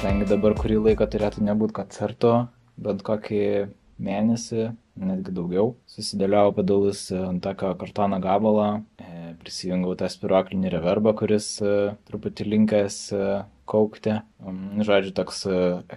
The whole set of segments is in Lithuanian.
Kadangi dabar kurį laiką turėtų nebūti koncerto, bent kokį mėnesį, netgi daugiau. Susidėliojau pedalus ant tokio kartono gabalo, prisijungiau tą spiruoklinį reverbą, kuris truputį linkęs kaukti. Žodžiu, toks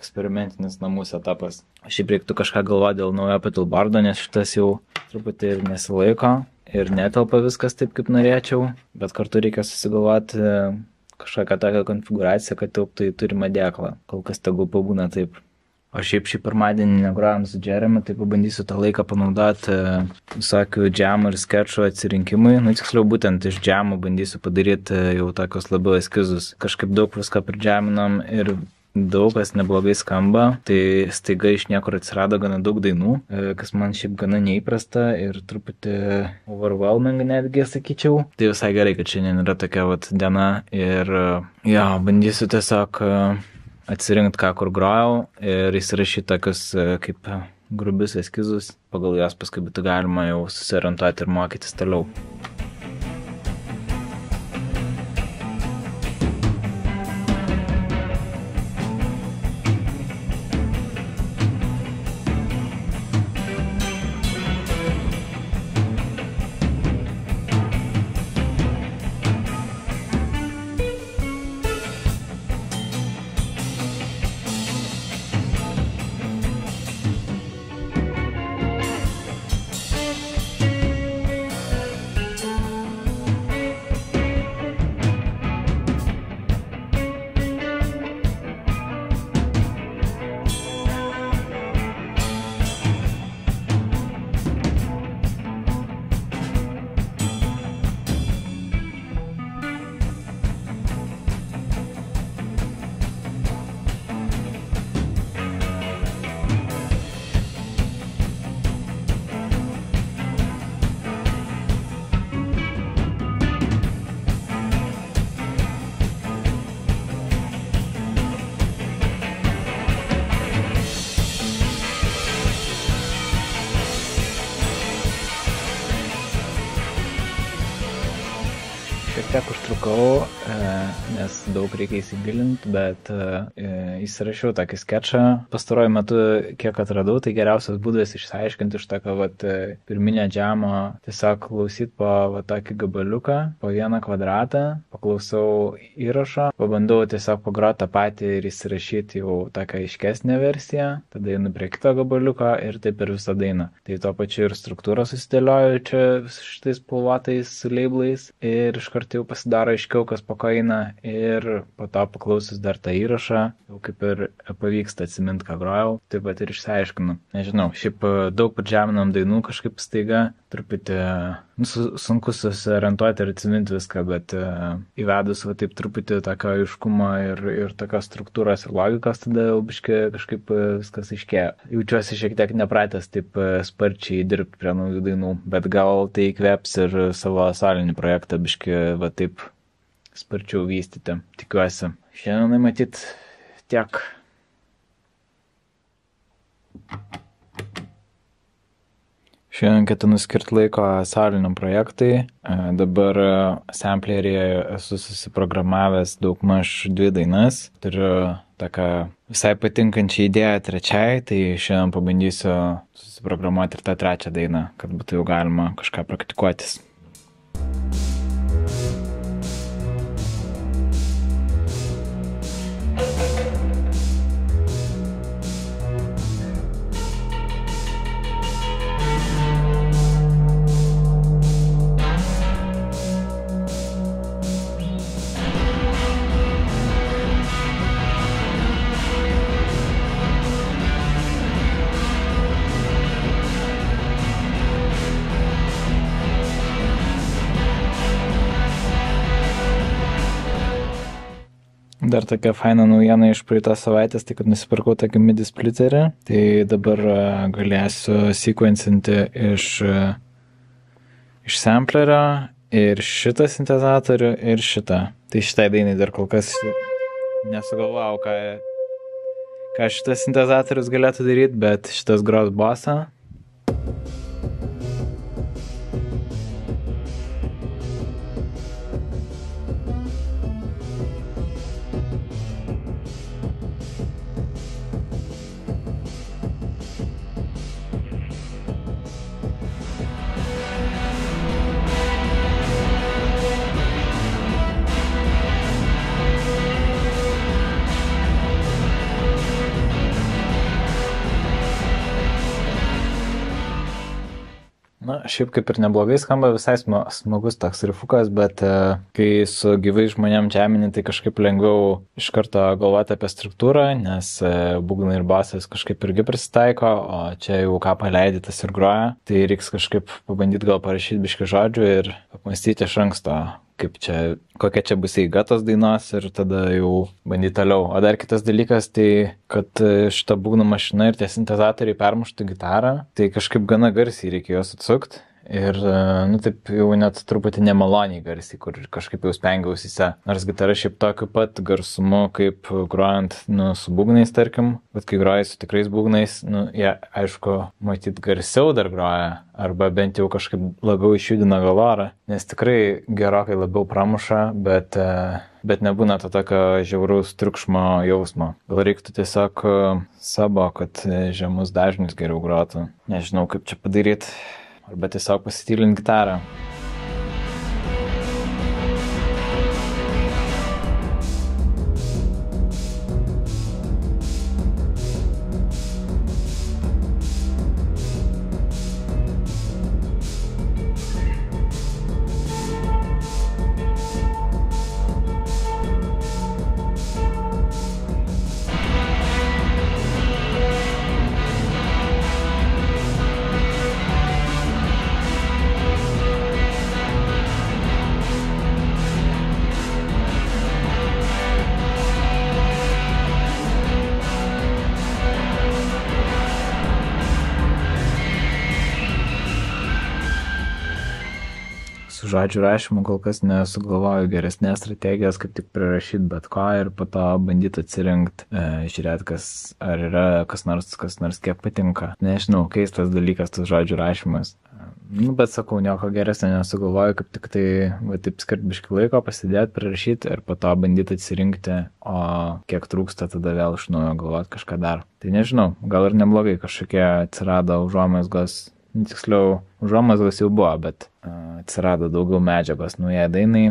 eksperimentinis namų setupas. Šiaip reiktų kažką galvoti dėl naujo pedalboardo, nes šitas jau truputį ir nesilaiko ir netelpa viskas taip, kaip norėčiau, bet kartu reikia susigalvoti kažkokią tokią konfiguraciją, kad tilptų į turimą dėklą. Kol kas tegul pabūna taip. O šiaip šį pirmadienį negrojom su Jeremy, tai pabandysiu tą laiką panaudoti visokių džemų ir skečų atsirinkimui. Tiksliau, būtent iš džemų bandysiu padaryti jau tokius labiau eskizus. Kažkaip daug viską pridžeminom ir daug kas neblogai skamba, tai staiga iš niekur atsirado gana daug dainų, kas man šiaip gana neįprasta ir truputį overwhelming netgi, sakyčiau. Tai visai gerai, kad šiandien yra tokia diena ir bandysiu tiesiog atsirinkti, ką kur grojau ir įsirašyti tokius kaip grubius eskizus, pagal juos paskui būtų galima jau susiorientuoti ir mokytis toliau. Šiek tiek užtrukau, nes daug reikia įsigilinti, bet įsirašiau tokį skečą. Pastaruoju metu, kiek atradau, tai geriausias būdas išsiaiškinti iš tokio pirminio džemo, tiesiog klausyti po tokį gabaliuką, po vieną kvadratą, paklausau įrašo, pabandau tiesiog pagroti tą patį ir įsirašyti jau tokią aiškesnę versiją, tada einu prie kito gabaliuko ir taip ir visą dainą. Tai tuo pačiu ir struktūrą susidėlioju čia šitais spalvotais labelais ir iš karto jau pasidaro aiškiau, kas po ko eina ir po to paklausius dar tą įrašą, jau kaip ir pavyksta atsiminti, ką grojau, taip pat ir išsiaiškinu. Nežinau, šiaip daug padžeminam dainų kažkaip staiga, truputį sunku susiorientuoti ir atsiminti viską, bet įvedus taip truputį tokio aiškumo ir tokios struktūros ir logikos, tada jau biškai kažkaip viskas aiškėja. Jaučiuosi šiek tiek nepratęs taip sparčiai dirbti prie naujų dainų, bet gal tai įkvėps ir savo solinį projektą biškai taip sparčiau vystyti, tikiuosi. Šiandien matyt tiek. Šiandien ketinu skirti laiko soliniam projektui. Dabar sampleryje esu susiprogramavęs daugmaž 2 dainas. Turiu tokią visai patinkančią idėją trečiai, tai šiandien pabandysiu susiprogramuoti ir tą trečią dainą, kad būtų jau galima kažką praktikuotis. Dar tokia faina naujiena iš praeitos savaitės, tai kad nusipirkau tokį MIDI splitterį, tai dabar galėsiu sequencinti iš samplerio ir šitą sintezatorių ir šitą. Tai šitai dainai dar kol kas nesugalvojau, ką šitas sintezatorius galėtų daryti, bet šitas gros bosą. Na, šiaip kaip ir neblogai skamba, visai smagus toks rifukas, bet kai su gyvai žmonėm džemini, tai kažkaip lengviau iš karto galvoti apie struktūrą, nes būgnai ir basas kažkaip irgi prisitaiko, o čia jau ką paleidai, tas ir groja, tai reiks kažkaip pabandyti gal parašyti biškį žodžių ir apmastyti iš anksto, kaip čia, kokia čia bus eiga tos dainos ir tada jau bandyti toliau. O dar kitas dalykas, tai kad šita būgnų mašina ir tie sintezatoriai permuštų gitarą, tai kažkaip gana garsiai reikėjo atsukti. Ir, taip jau net truputį nemaloniai garsiai, kur kažkaip jau spengia ausyse. Nors gitara šiaip tokiu pat garsumu, kaip grojant, su būgnais, tarkim. Bet kai groji su tikrais būgnais, jie, aišku, matyt garsiau dar groja. Arba bent jau kažkaip labiau išjudina galorą. Nes tikrai gerokai labiau pramuša, bet nebūna to tokio žiauraus triukšmo jausmo. Gal reiktų tiesiog sabo, kad žemus dažnius geriau grotų. Nežinau, kaip čia padaryti. Arba tiesiog pasitylint gitarą. Su žodžių rašymu kol kas nesugalvoju geresnės strategijos, kaip tik prirašyti bet ko ir po to bandyti atsirinkti, žiūrėti, ar yra kas nors kiek patinka. Nežinau, keistas dalykas tas žodžių rašymas. Bet sakau, nieko geresnio nesugalvoju, kaip tik tai taip skirt biškį laiko, pasidėti, prirašyti ir po to bandyti atsirinkti, o kiek trūksta, tada vėl iš naujo galvoti kažką dar. Tai nežinau, gal ir neblogai kažkokie atsirado užuomazgos. Tiksliau, užuomazgos jau buvo, bet atsirado daugiau medžiagos naujai dainai.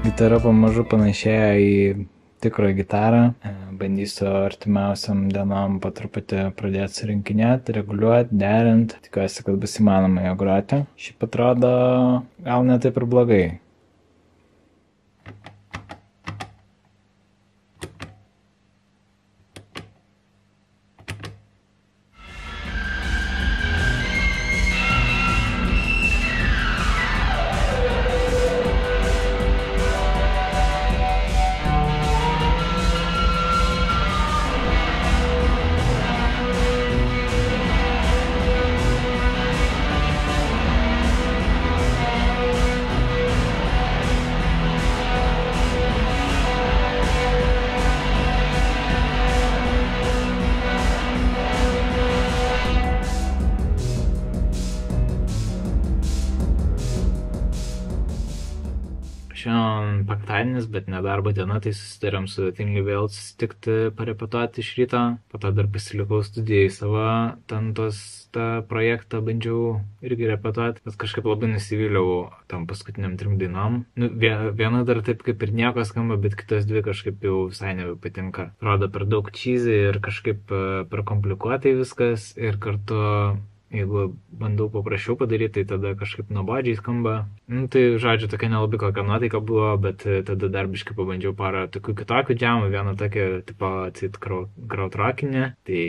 Gitara pamažu panašėja į tikrą gitarą. Bandysiu artimiausiam dienom po truputį pradėti surinkinėti, reguliuoti, derinti. Tikiuosi, kad bus įmanoma ją groti. Šiaip atrodo gal ne taip ir blogai. Šiandien penktadienis, bet ne darbo diena, tai susitarėm su Tingai vėl susitikti, parepetuoti iš ryto. Po to dar pasilikau studijai savo, tą projektą bandžiau irgi repetuoti, bet kažkaip labai nusivyliau tam paskutiniam 3 dainom. Viena dar taip kaip ir nieko skamba, bet kitos 2 kažkaip jau visai nebepatinka. Rodo per daug cheesy ir kažkaip per komplikuotai viskas ir kartu jeigu bandau paprasčiau padaryti, tai tada kažkaip nuobodžiai skamba. Tai, žodžiu, tokia nelabai kokia nuotaika buvo, bet tada dar biškai pabandžiau porą tokių kitokių džemų, vieną tokią, tipo, krautrockinę. Tai,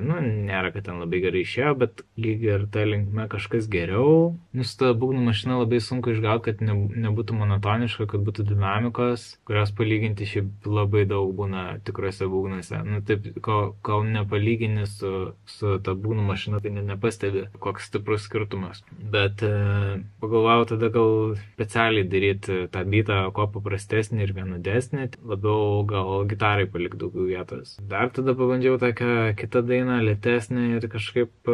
nėra, kad ten labai gerai išėjo, bet lyg ir ta linkme kažkas geriau. Su ta būgnų mašina labai sunku išgauti, kad nebūtų monotoniška, kad būtų dinamikos, kurios palyginti šiaip labai daug būna tikruose būgnuose. Taip, kol nepalygini su ta būgnų mašina, tai nepastebi, koks stiprus skirtumas. Bet pagalvojau tada gal specialiai daryti tą bitą kuo paprastesnį ir vienodesnį, labiau gal gitarai palik daugiau vietos. Dar tada pabandžiau tokią kitą dainą, lėtesnį ir kažkaip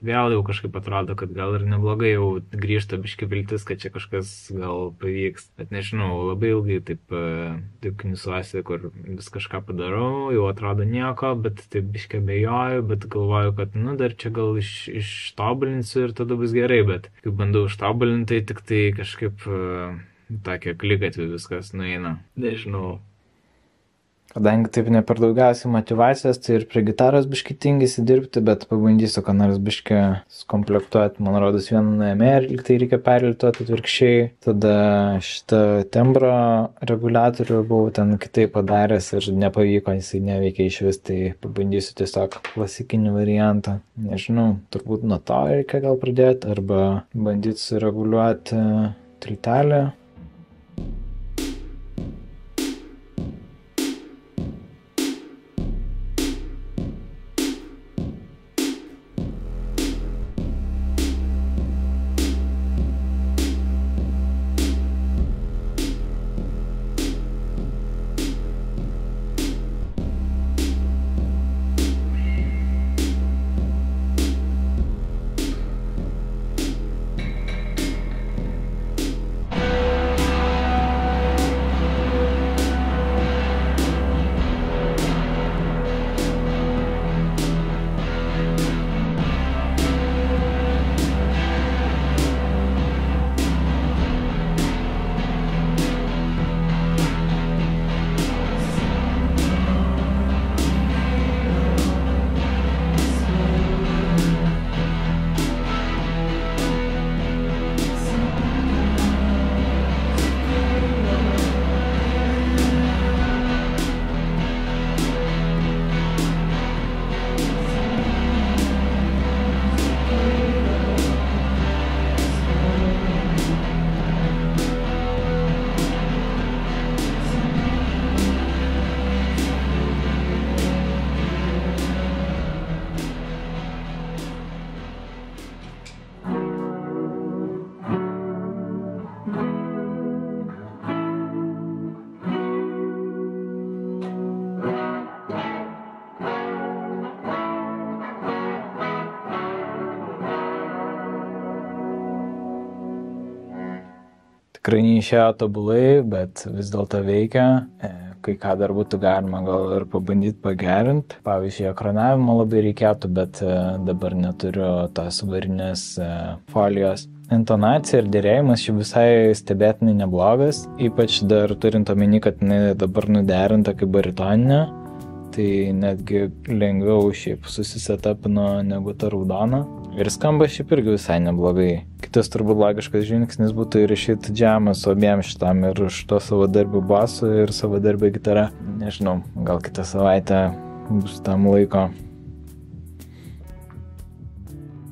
vėl jau kažkaip atrodo, kad gal ir neblogai jau grįžta biški viltis, kad čia kažkas gal pavyks. Bet nežinau, labai ilgai taip knisuosi, kur vis kažką padarau, jau atrodo nieko, bet taip biški abejoju, bet galvoju, kad dar čia gal ištobulinsiu ir tada bus gerai, bet kai bandau ištobulinti, tai tik tai kažkaip tokia kligatvė viskas nueina. Nežinau. Kadangi taip ne per daugiausiai motyvacijos, tai ir prie gitaros biški tingisi dirbti, bet pabandysiu, ką nors biški sukomplektuoti. Man rodos vieną nuėmė ir tai reikia perlituoti atvirkščiai. Tada šitą tembro reguliatorių buvau ten kitaip padaręs ir nepavyko, jisai neveikia iš vis, tai pabandysiu tiesiog klasikinį variantą. Nežinau, turbūt nuo to reikia gal pradėti, arba bandyti sureguliuoti tiltelį. Tikrai neišėjo tobulai, bet vis dėlto veikia. Kai ką dar būtų galima gal ir pabandyti pagerinti. Pavyzdžiui, ekranavimo labai reikėtų, bet dabar neturiu tos varinės folijos. Intonacija ir dėrėjimas šiaip visai stebėtinai neblogas, ypač dar turint omeny, kad jinai dabar nuderinta kaip baritoninė, tai netgi lengviau šiaip susisetapino negu ta raudona. Ir skamba šiaip irgi visai neblogai. Kitas turbūt logiškas žingsnis būtų įrašyti džemą su abiem šitam, ir už to savadarbių basų ir savadarbių gitara. Nežinau, gal kitą savaitę bus tam laiko.